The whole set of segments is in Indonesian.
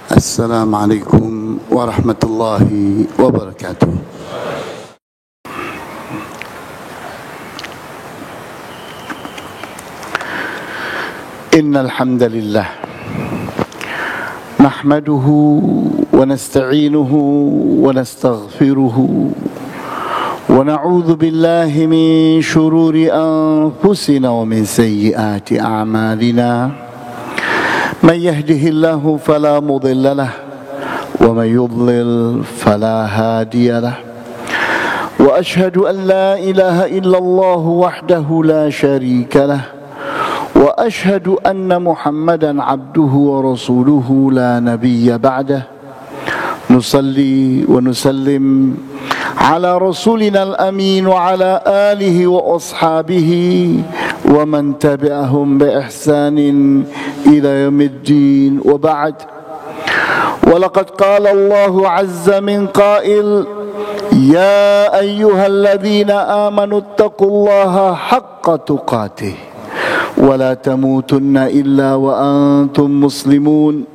السلام عليكم ورحمة الله وبركاته. إن الحمد لله نحمده ونستعينه ونستغفره ونعوذ بالله من شرور أنفسنا ومن سيئات أعمالنا. من يهده الله فلا مضل له ومن يضلل فلا هادي له. وأشهد أن لا إله إلا الله وحده لا شريك له وأشهد أن محمدا عبده ورسوله لا نبي بعده. نصلي ونسلم على رسولنا الأمين وعلى آله وأصحابه ومن تبعهم بإحسان إلى يوم الدين. وبعد، ولقد قال الله عز من قائل: يا أيها الذين آمنوا اتقوا الله حق تقاته ولا تموتن إلا وأنتم مسلمون.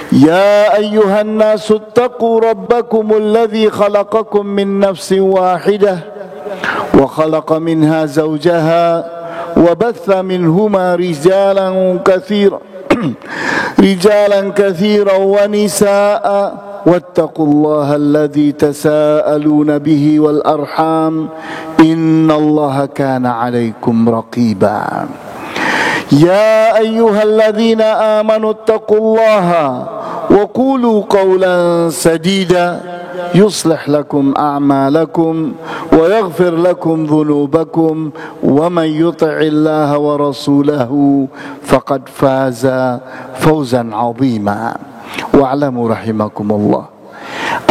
يا أيها الناس اتقوا ربكم الذي خلقكم من نفس واحدة وخلق منها زوجها وبث منهما رجالا كثيرا ونساء واتقوا الله الذي تساءلون به والأرحام إن الله كان عليكم رقيبا. يا أيها الذين آمنوا اتقوا الله وقولوا قولا سديدا يصلح لكم أعمالكم ويغفر لكم ذنوبكم ومن يطع الله ورسوله فقد فاز فوزا عظيما. واعلموا رحمكم الله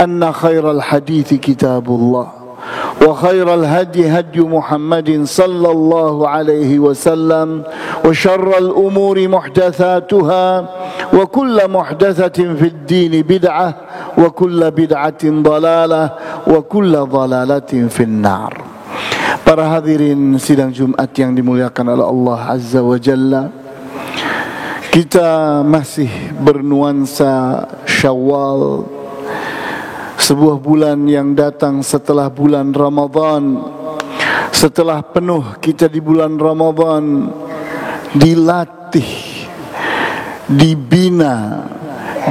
أن خير الحديث كتاب الله وخير الهدي هدي محمد صلى الله عليه وسلم وشر الأمور محدثاتها وكل محدثة في الدين بدعة وكل بدعة ضلالة وكل ضلالة في النار. Para hadirin sidang Jumat yang dimuliakan oleh Allah Azza wa Jalla, kita masih bernuansa Syawal, sebuah bulan yang datang setelah bulan Ramadan. Setelah penuh kita di bulan Ramadan dilatih, dibina,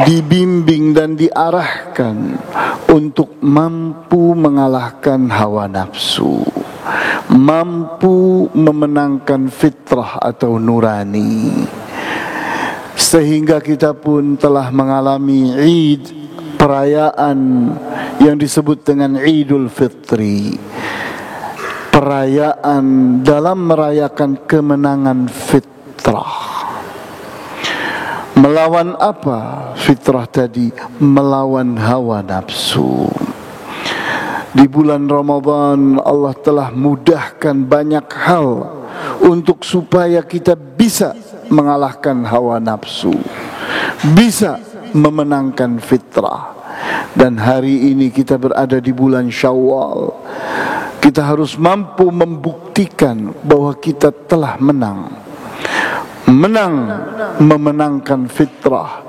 dibimbing dan diarahkan untuk mampu mengalahkan hawa nafsu, mampu memenangkan fitrah atau nurani. Sehingga kita pun telah mengalami Id, perayaan yang disebut dengan Idul Fitri, perayaan dalam merayakan kemenangan fitrah. Melawan apa fitrah tadi? Melawan hawa nafsu. Di bulan Ramadan Allah telah mudahkan banyak hal untuk supaya kita bisa mengalahkan hawa nafsu, bisa memenangkan fitrah. Dan hari ini kita berada di bulan Syawal. Kita harus mampu membuktikan bahwa kita telah menang memenangkan fitrah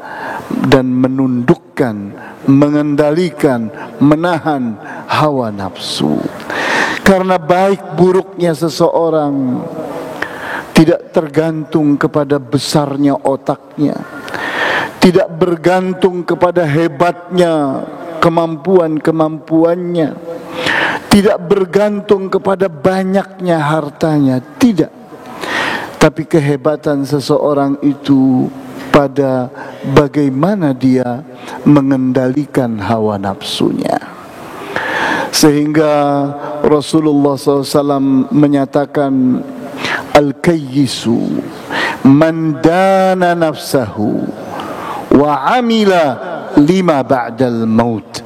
dan menundukkan, mengendalikan, menahan hawa nafsu. Karena baik buruknya seseorang tidak tergantung kepada besarnya otaknya, tidak bergantung kepada hebatnya kemampuannya, tidak bergantung kepada banyaknya hartanya, tidak. Tapi kehebatan seseorang itu pada bagaimana dia mengendalikan hawa nafsunya. Sehingga Rasulullah SAW menyatakan, Al-kayyisu man dana nafsahu wa amila lima ba'dal maut.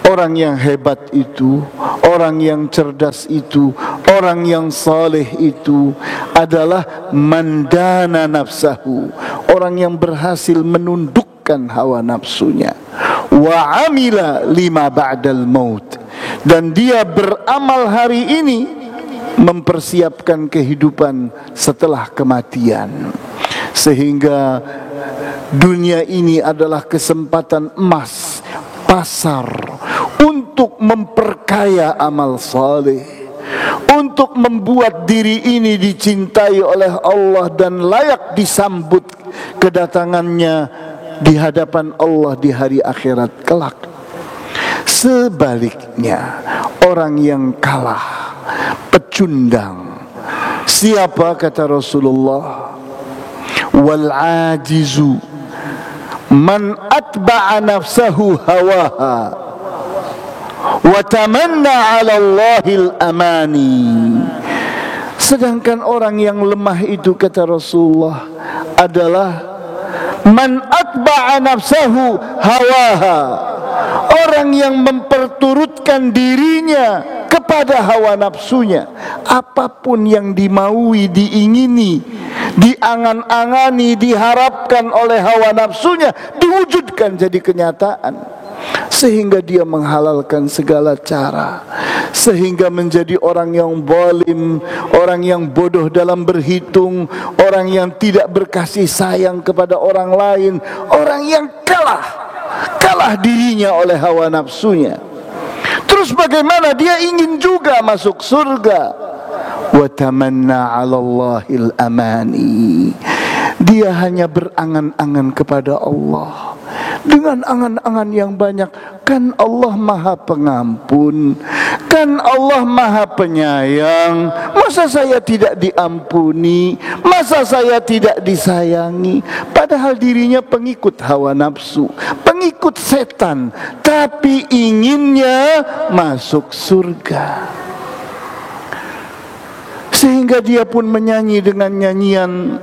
Orang yang hebat itu, orang yang cerdas itu, orang yang saleh itu adalah man dana nafsahu, orang yang berhasil menundukkan hawa nafsunya, wa amila lima ba'dal maut, dan dia beramal hari ini mempersiapkan kehidupan setelah kematian. Sehingga dunia ini adalah kesempatan emas, pasar untuk memperkaya amal saleh, untuk membuat diri ini dicintai oleh Allah dan layak disambut kedatangannya di hadapan Allah di hari akhirat kelak. Sebaliknya, orang yang kalah, pecundang, siapa kata Rasulullah? Wal ajizu man atba'a nafsahu hawaha wa tamanna 'ala Allahil amani. Sedangkan orang yang lemah itu kata Rasulullah adalah man atba'a nafsahu hawaha, orang yang memperturutkan dirinya kepada hawa nafsunya. Apapun yang dimaui, diingini, diangan-angani, diharapkan oleh hawa nafsunya, diwujudkan jadi kenyataan, sehingga dia menghalalkan segala cara, sehingga menjadi orang yang zalim, orang yang bodoh dalam berhitung, orang yang tidak berkasih sayang kepada orang lain, orang yang kalah dirinya oleh hawa nafsunya. Terus bagaimana dia ingin juga masuk surga? Wa tamanna 'ala Allahil amani. Dia hanya berangan-angan kepada Allah dengan angan-angan yang banyak. Kan Allah Maha Pengampun, kan Allah Maha Penyayang. Masa saya tidak diampuni? Masa saya tidak disayangi? Padahal dirinya pengikut hawa nafsu, pengikut setan, tapi inginnya masuk surga. Sehingga dia pun menyanyi dengan nyanyian,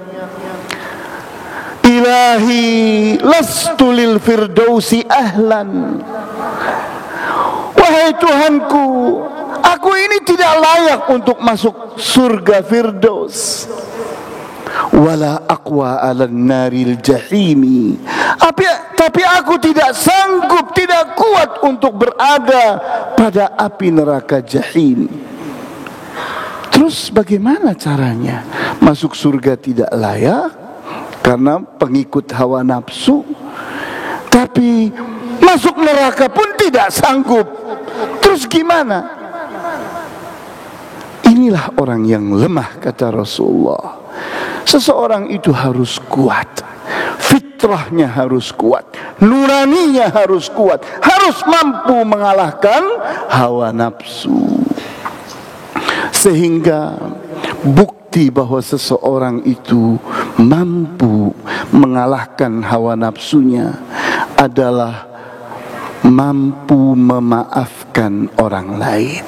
Ilahi lastu lil firdausi ahlan. Wahai Tuhanku, aku ini tidak layak untuk masuk surga Firdaus. Wala aqwa 'alan naril jahimi. Tapi aku tidak sanggup, tidak kuat untuk berada pada api neraka jahim. Terus bagaimana caranya? Masuk surga tidak layak karena pengikut hawa nafsu, tapi masuk neraka pun tidak sanggup. Terus gimana? Inilah orang yang lemah kata Rasulullah. Seseorang itu harus kuat, fitrahnya harus kuat, nuraninya harus kuat, harus mampu mengalahkan hawa nafsu. Sehingga bukti bahwa seseorang itu mampu mengalahkan hawa nafsunya adalah mampu memaafkan orang lain,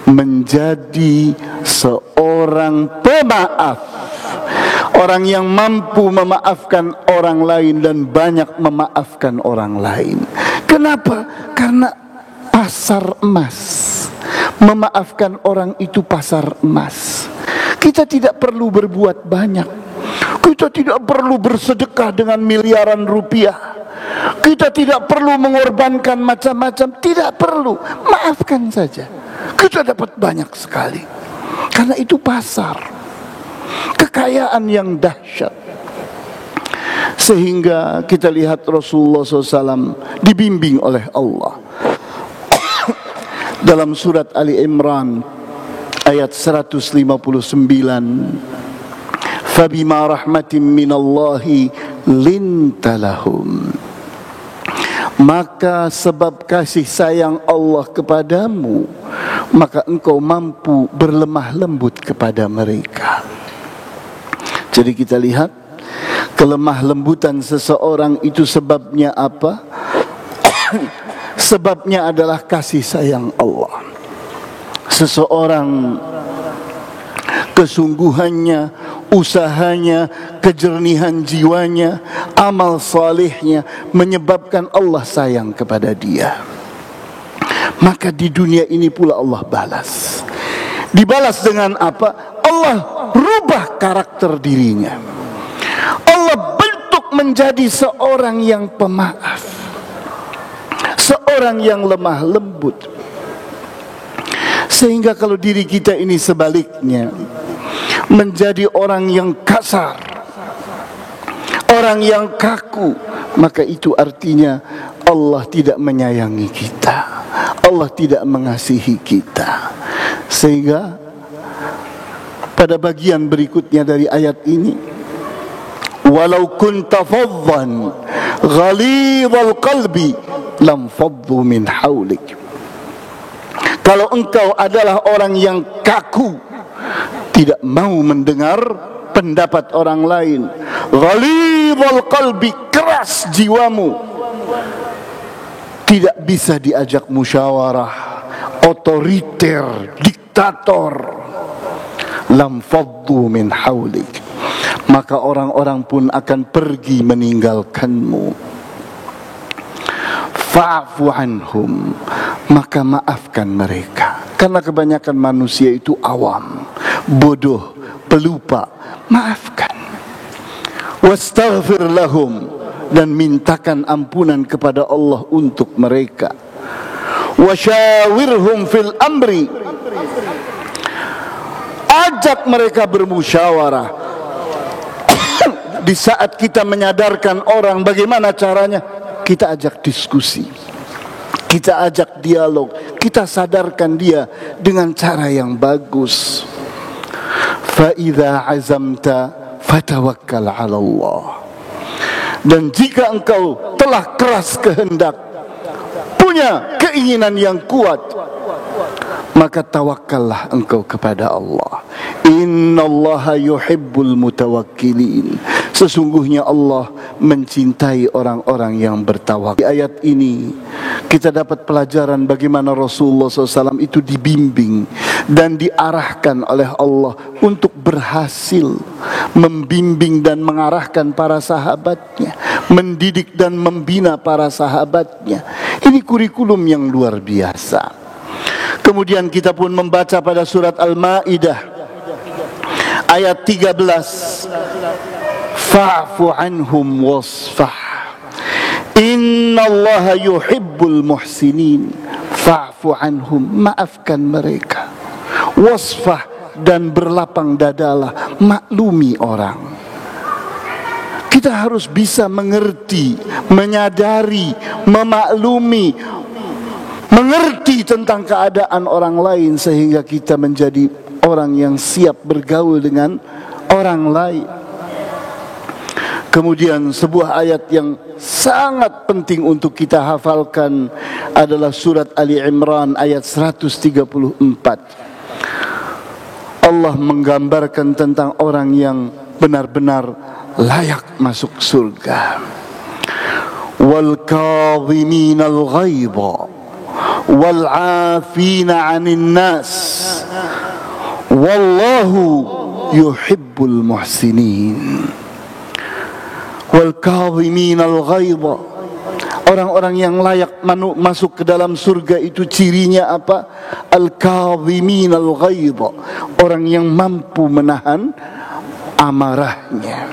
menjadi seorang pemaaf, orang yang mampu memaafkan orang lain dan banyak memaafkan orang lain. Kenapa? Karena pasar emas. Memaafkan orang itu pasar emas. Kita tidak perlu berbuat banyak. Kita tidak perlu bersedekah dengan miliaran rupiah. Kita tidak perlu mengorbankan macam-macam. Tidak perlu. Maafkan saja. Kita dapat banyak sekali. Karena itu pasar. Kekayaan yang dahsyat. Sehingga kita lihat Rasulullah SAW dibimbing oleh Allah. Dalam surat Ali Imran ayat 159, Fabima rahmatin minallahi lintalahum. Maka sebab kasih sayang Allah kepadamu, maka engkau mampu berlemah lembut kepada mereka. Jadi kita lihat kelemah lembutan seseorang itu sebabnya apa? Sebabnya adalah kasih sayang Allah. Seseorang kesungguhannya, usahanya, kejernihan jiwanya, amal salihnya menyebabkan Allah sayang kepada dia. Maka di dunia ini pula Allah balas. Dibalas dengan apa? Allah rubah karakter dirinya. Allah bentuk menjadi seorang yang pemaaf, seorang yang lemah lembut. Sehingga kalau diri kita ini sebaliknya, menjadi orang yang kasar, orang yang kaku, maka itu artinya Allah tidak menyayangi kita, Allah tidak mengasihi kita. Sehingga pada bagian berikutnya dari ayat ini, walau kunta faddan ghalidhal qalbi lam faddu min haulik. Kalau engkau adalah orang yang kaku, tidak mau mendengar pendapat orang lain, ghalidhal qalbi, keras jiwamu, tidak bisa diajak musyawarah, otoriter, diktator, lam faddu min haulik, maka orang-orang pun akan pergi meninggalkanmu. Fa'fu anhum, maka maafkan mereka. Karena kebanyakan manusia itu awam, bodoh, pelupa. Maafkan. Wastaghfir lahum, dan mintakan ampunan kepada Allah untuk mereka. Wasyawirhum fil amri, ajak mereka bermusyawarah. Di saat kita menyadarkan orang bagaimana caranya, kita ajak diskusi, kita ajak dialog, kita sadarkan dia dengan cara yang bagus. Fa idza azamta fatawakkal 'ala Allah. Dan jika engkau telah keras kehendak, punya keinginan yang kuat, maka tawakkallah engkau kepada Allah. Innallaha yuhibbul mutawakkilin. Sesungguhnya Allah mencintai orang-orang yang bertawakal. Di ayat ini kita dapat pelajaran bagaimana Rasulullah SAW itu dibimbing dan diarahkan oleh Allah untuk berhasil membimbing dan mengarahkan para sahabatnya, mendidik dan membina para sahabatnya. Ini kurikulum yang luar biasa. Kemudian kita pun membaca pada surat Al-Maidah ayat 13, fa'fu anhum wasfah, innallaha yuhibbul muhsinin. Fa'fu anhum, maafkan mereka. Wasfah, dan berlapang dadalah, maklumi orang. Kita harus bisa mengerti, menyadari, memaklumi, mengerti tentang keadaan orang lain, sehingga kita menjadi orang yang siap bergaul dengan orang lain. Kemudian sebuah ayat yang sangat penting untuk kita hafalkan adalah surat Ali Imran ayat 134. Allah menggambarkan tentang orang yang benar-benar layak masuk surga. Wal kadhiminal ghaidha wal 'afina 'anil nas wallahu yuhibbul muhsinin. Wal kadhiminal ghaidha, orang-orang yang layak masuk ke dalam surga itu cirinya apa? Al kadhiminal ghaidha, orang yang mampu menahan amarahnya.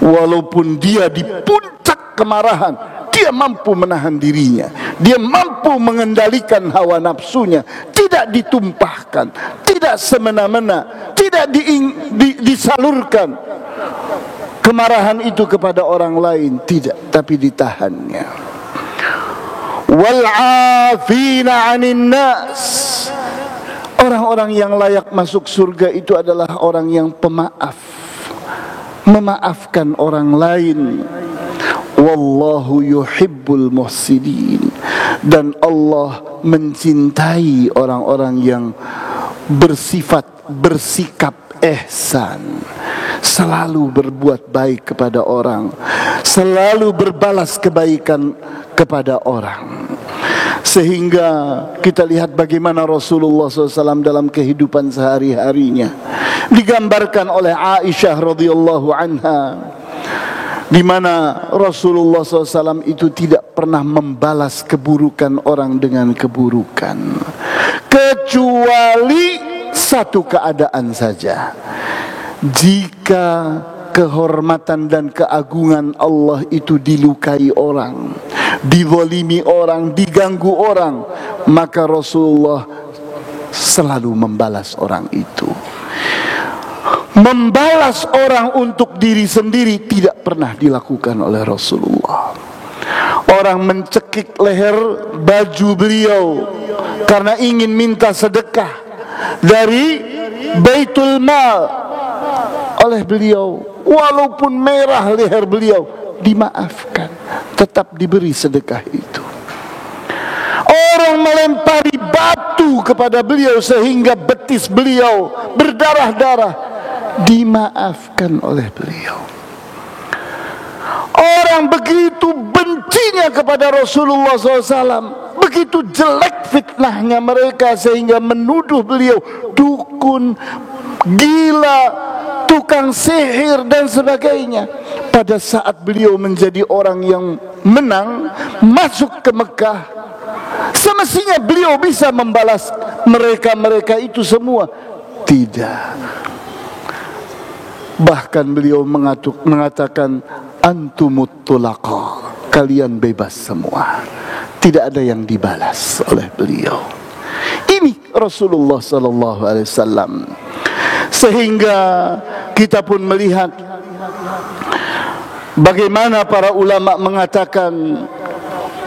Walaupun dia di puncak kemarahan, dia mampu menahan dirinya, dia mampu mengendalikan hawa nafsunya, tidak ditumpahkan, tidak semena-mena, tidak disalurkan kemarahan itu kepada orang lain, tidak, tapi ditahannya. Wal 'afina 'anil nas, orang-orang yang layak masuk surga itu adalah orang yang pemaaf, memaafkan orang lain. Wallahu yuhibbul muhsinin, dan Allah mencintai orang-orang yang bersikap ihsan, selalu berbuat baik kepada orang, selalu berbalas kebaikan kepada orang. Sehingga kita lihat bagaimana Rasulullah SAW dalam kehidupan sehari-harinya digambarkan oleh Aisyah radhiyallahu anha, di mana Rasulullah SAW itu tidak pernah membalas keburukan orang dengan keburukan, kecuali satu keadaan saja. Jika kehormatan dan keagungan Allah itu dilukai orang, dizalimi orang, diganggu orang, maka Rasulullah selalu membalas orang itu. Membalas orang untuk diri sendiri tidak pernah dilakukan oleh Rasulullah. Orang mencekik leher baju beliau karena ingin minta sedekah dari Baitul Mal oleh beliau, walaupun merah leher beliau, dimaafkan, tetap diberi sedekah itu. Orang melempari batu kepada beliau sehingga betis beliau berdarah-darah, dimaafkan oleh beliau. Orang begitu bencinya kepada Rasulullah SAW, begitu jelek fitnahnya mereka sehingga menuduh beliau dukun, gila, tukang sihir dan sebagainya. Pada saat beliau menjadi orang yang menang, masuk ke Mekah, semestinya beliau bisa membalas mereka-mereka itu semua. Tidak. Bahkan beliau mengatakan, antumut tulaqa, kalian bebas semua. Tidak ada yang dibalas oleh beliau. Ini Rasulullah sallallahu alaihi wasallam. Sehingga kita pun melihat bagaimana para ulama mengatakan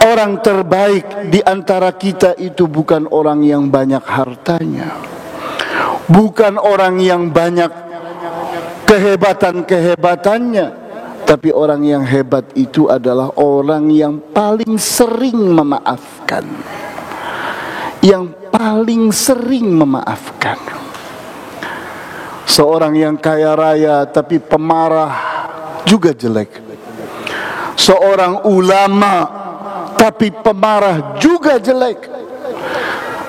orang terbaik di antara kita itu bukan orang yang banyak hartanya, bukan orang yang banyak kehebatan-kehebatannya, tapi orang yang hebat itu adalah orang yang paling sering memaafkan. Yang paling sering memaafkan. Seorang yang kaya raya tapi pemarah juga jelek. Seorang ulama tapi pemarah juga jelek.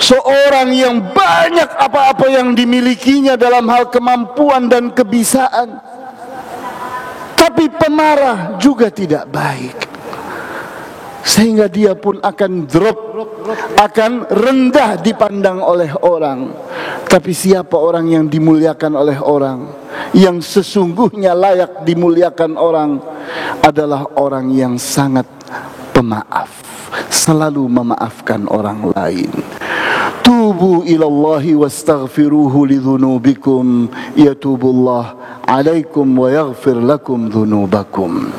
Seorang yang banyak apa-apa yang dimilikinya dalam hal kemampuan dan kebisaan, tapi pemarah juga tidak baik. Sehingga dia pun akan drop, akan rendah dipandang oleh orang. Tapi siapa orang yang dimuliakan oleh orang, yang sesungguhnya layak dimuliakan orang, adalah orang yang sangat pemaaf, selalu memaafkan orang lain. Tubu ilallahi wastaghfiruhu lidhunubikum yatubullah alaikum wa yaghfir lakum dhunubakum.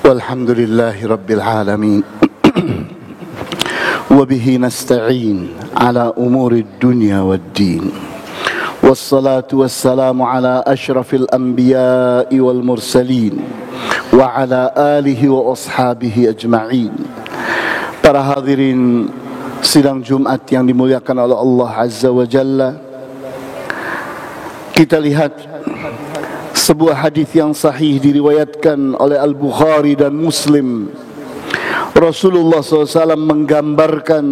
Walhamdulillahi rabbil alamin. Wa bihi nasta'in ala umuri dunya wad-din. Wassalatu wassalamu ala ashrafil anbiya'i wal mursalin wa ala alihi wa ashabihi ajma'in. Para hadirin sidang Jumat yang dimuliakan oleh Allah Azza wa Jalla, kita lihat sebuah hadis yang sahih diriwayatkan oleh Al-Bukhari dan Muslim. Rasulullah SAW menggambarkan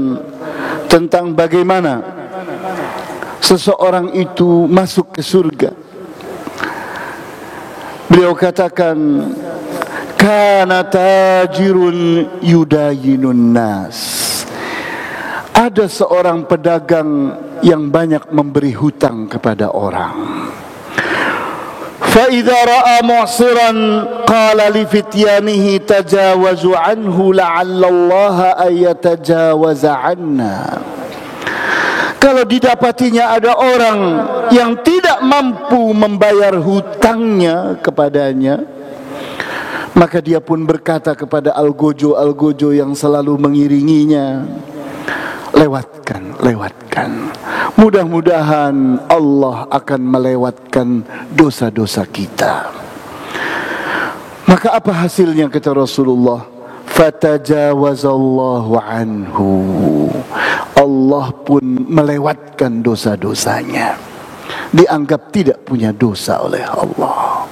tentang bagaimana seseorang itu masuk ke surga. Beliau katakan, kana tajirun yudayinun nas. Ada seorang pedagang yang banyak memberi hutang kepada orang. فَإِذَا رَأَى مُعْصِرًا قَالَ لِفِتْيَانِهِ تَجَاوَزُوا عَنْهُ لَعَلَّ اللَّهَ أَن يَتَجَاوَزَ عَنَّا. Kalau didapatinya ada orang yang tidak mampu membayar hutangnya kepadanya, maka dia pun berkata kepada algojo-algojo yang selalu mengiringinya, lewatkan, lewatkan. Mudah-mudahan Allah akan melewatkan dosa-dosa kita. Maka apa hasilnya, kata Rasulullah? Fatajawazallahu anhu. Allah pun melewatkan dosa-dosanya. Dianggap tidak punya dosa oleh Allah.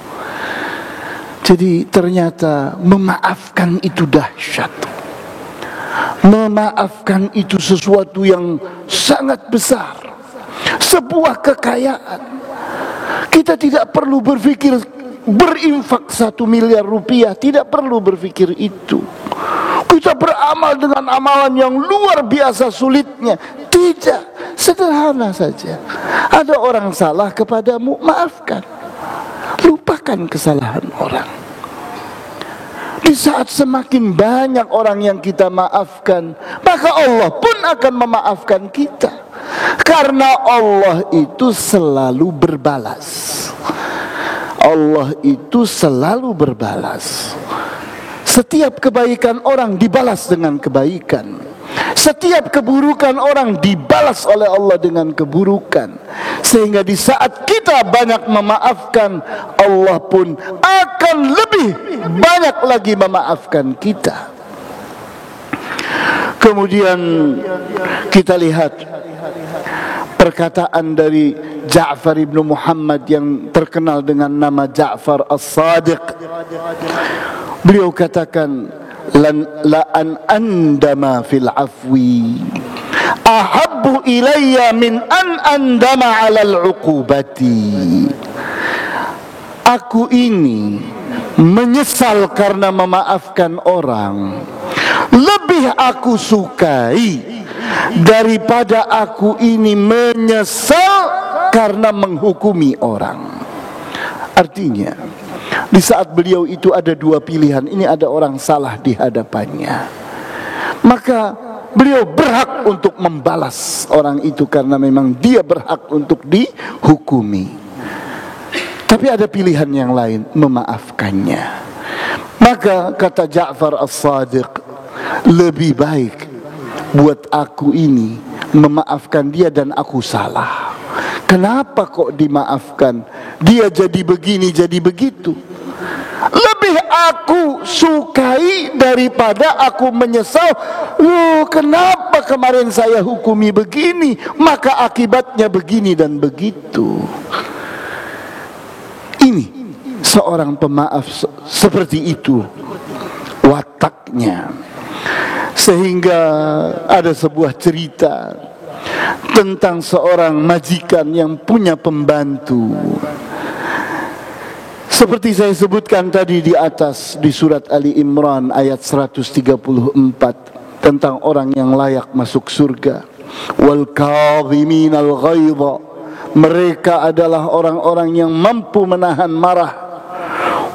Jadi ternyata memaafkan itu dahsyat. Memaafkan itu sesuatu yang sangat besar, sebuah kekayaan. Kita tidak perlu berpikir berinfak 1 miliar rupiah, tidak perlu berpikir itu. Kita beramal dengan amalan yang luar biasa sulitnya. Tidak, sederhana saja. Ada orang salah kepadamu, maafkan. Lupakan kesalahan orang. Di saat semakin banyak orang yang kita maafkan, maka Allah pun akan memaafkan kita. Karena Allah itu selalu berbalas. Allah itu selalu berbalas. Setiap kebaikan orang dibalas dengan kebaikan. Setiap keburukan orang dibalas oleh Allah dengan keburukan. Sehingga di saat kita banyak memaafkan, Allah pun akan lebih banyak lagi memaafkan kita. Kemudian kita lihat perkataan dari Ja'far ibn Muhammad yang terkenal dengan nama Ja'far As-Sadiq. Beliau katakan, la an andama fil afwi ahabbu ilayya min an andama 'alal 'uqubati. Aku ini menyesal karena memaafkan orang lebih aku sukai daripada aku ini menyesal karena menghukumi orang. Artinya, di saat beliau itu ada dua pilihan. Ini ada orang salah di hadapannya, maka beliau berhak untuk membalas orang itu karena memang dia berhak untuk dihukumi. Tapi ada pilihan yang lain, memaafkannya. Maka kata Ja'far As-Sadiq, lebih baik buat aku ini memaafkan dia dan aku salah. Kenapa kok dimaafkan? Dia jadi begini, jadi begitu. Lebih aku sukai daripada aku menyesal. Loh, kenapa kemarin saya hukumi begini, maka akibatnya begini dan begitu. Ini seorang pemaaf seperti itu wataknya. Sehingga ada sebuah cerita tentang seorang majikan yang punya pembantu. Seperti saya sebutkan tadi di atas di surat Ali Imran ayat 134 tentang orang yang layak masuk surga. Wal kadhiminal ghaidha, mereka adalah orang-orang yang mampu menahan marah.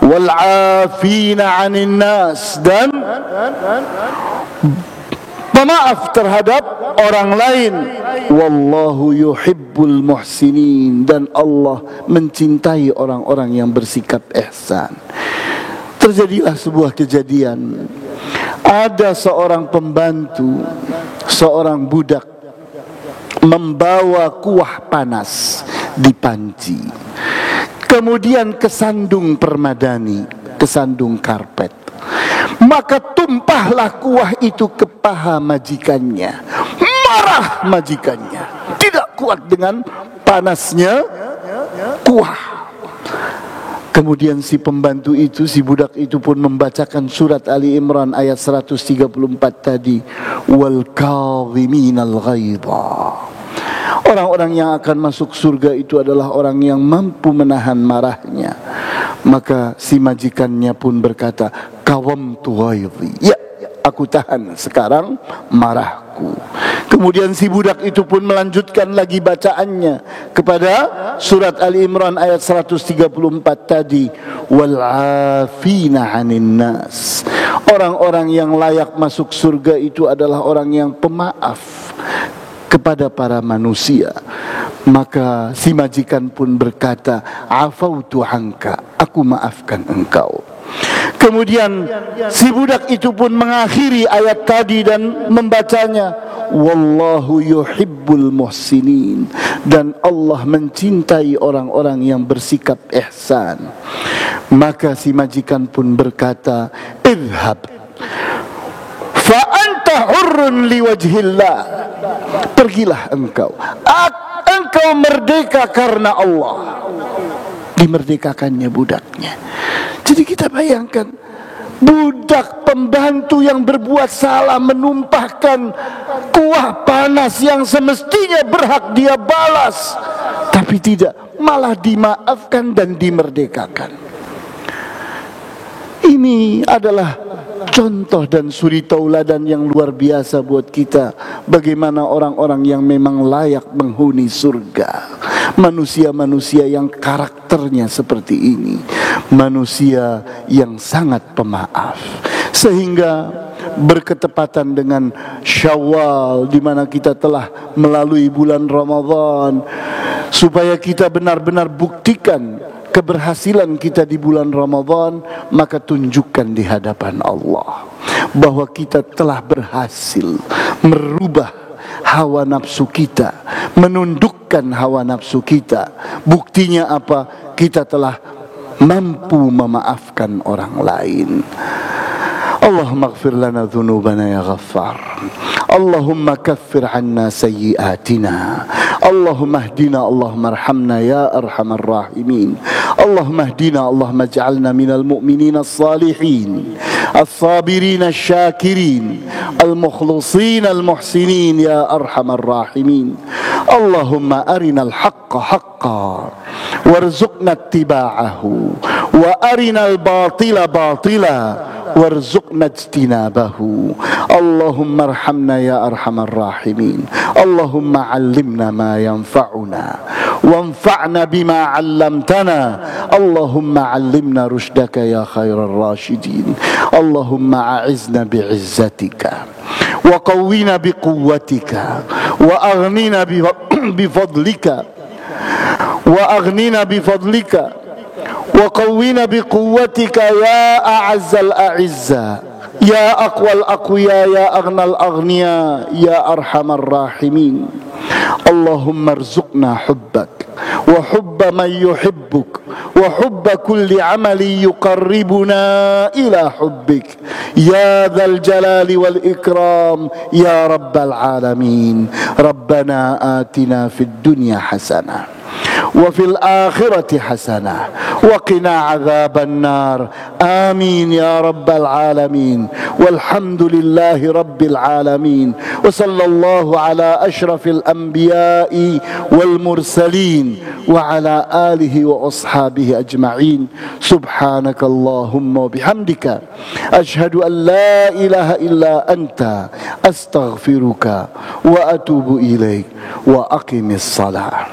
Wal 'afina 'anil nas, dan pemaaf terhadap orang lain. Wallahu yuhibbul muhsinin, dan Allah mencintai orang-orang yang bersikap ihsan. Terjadilah sebuah kejadian. Ada seorang pembantu, seorang budak, membawa kuah panas di panci. Kemudian kesandung permadani, kesandung karpet. Maka tumpahlah kuah itu ke paha majikannya. Marah majikannya, tidak kuat dengan panasnya kuah. Kemudian si pembantu itu, si budak itu pun membacakan surat Ali Imran ayat 134 tadi. Wal kadhiminal ghaidha. Orang-orang yang akan masuk surga itu adalah orang yang mampu menahan marahnya. Maka si majikannya pun berkata, kawamtu ghaidhi. Ya, aku tahan sekarang marahku. Kemudian si budak itu pun melanjutkan lagi bacaannya kepada surat Ali Imran ayat 134 tadi. Wal 'afina 'anin nas. Orang-orang yang layak masuk surga itu adalah orang yang pemaaf kepada para manusia. Maka si majikan pun berkata, afautu anka, aku maafkan engkau. Kemudian si budak itu pun mengakhiri ayat tadi dan membacanya, wallahu yuhibbul muhsinin, dan Allah mencintai orang-orang yang bersikap ihsan. Maka si majikan pun berkata, idhab fa anta hurrun liwajhillah, pergilah engkau merdeka karena Allah. Dimerdekakannya budaknya. Jadi kita bayangkan, budak pembantu yang berbuat salah menumpahkan kuah panas yang semestinya berhak dia balas, tapi tidak, malah dimaafkan dan dimerdekakan. Ini adalah contoh dan suri tauladan yang luar biasa buat kita. Bagaimana orang-orang yang memang layak menghuni surga, manusia-manusia yang karakternya seperti ini. manusia yang sangat pemaaf. Sehingga berketepatan dengan Syawal, di mana kita telah melalui bulan Ramadan, supaya kita benar-benar buktikan keberhasilan kita di bulan Ramadan, maka tunjukkan di hadapan Allah bahwa kita telah berhasil merubah hawa nafsu kita, menundukkan hawa nafsu kita. Buktinya apa? Kita telah mampu memaafkan orang lain. Allahumma ighfir lana dhunubana ya Ghaffar. Allahumma kaffir anna sayyiatina. Allahumma hdina, Allahumma arhamna ya arhamar rahimin. Allahumma hdina, Allahumma ij'alna minal mu'minin as-salihin, as-sabirin asy-syakirin, al-mukhlisin al-muhsinin ya arhamar rahimin. Allahumma arinal haqqa haqqan warzuqna ittiba'ahu wa arinal batila batila warzuqna ijtinabahu. Allahumma arhamna ya arhamar rahimin. Allahumma 'allimna ma yanfa'una wanfa'na bima 'allamtana. Allahumma 'allimna rushdaka ya khairar rasyidin. Allahumma a'izna bi'izzatika wa qawwina biquwwatika wa aghnina bifadlika wa aghnina bifadlika wa qawwina biquwwatika ya a'azzal a'izza ya aqwal aqwiya ya aghnal aghniya ya arhamar rahimin. Allahumma arzuqna hubbak wa hubba man yuhibbuk wa hubba kulli amali yuqarribuna ila hubbik ya dhal jalali wal ikram ya rabbal alamin. Rabbana atina fid dunya hasanah wa fil akhirati hasanah wa qina adzaban nar. Amin ya rabbal alamin. Walhamdulillahi rabbil alamin. Wa sallallahu ala asyrafil anbiya'i wal mursalin wa ala alihi wa ashabihi ajma'in. Subhanakallahumma wa bihamdika ashhadu an la ilaha illa anta astaghfiruka wa atubu ilaik wa aqimis salah.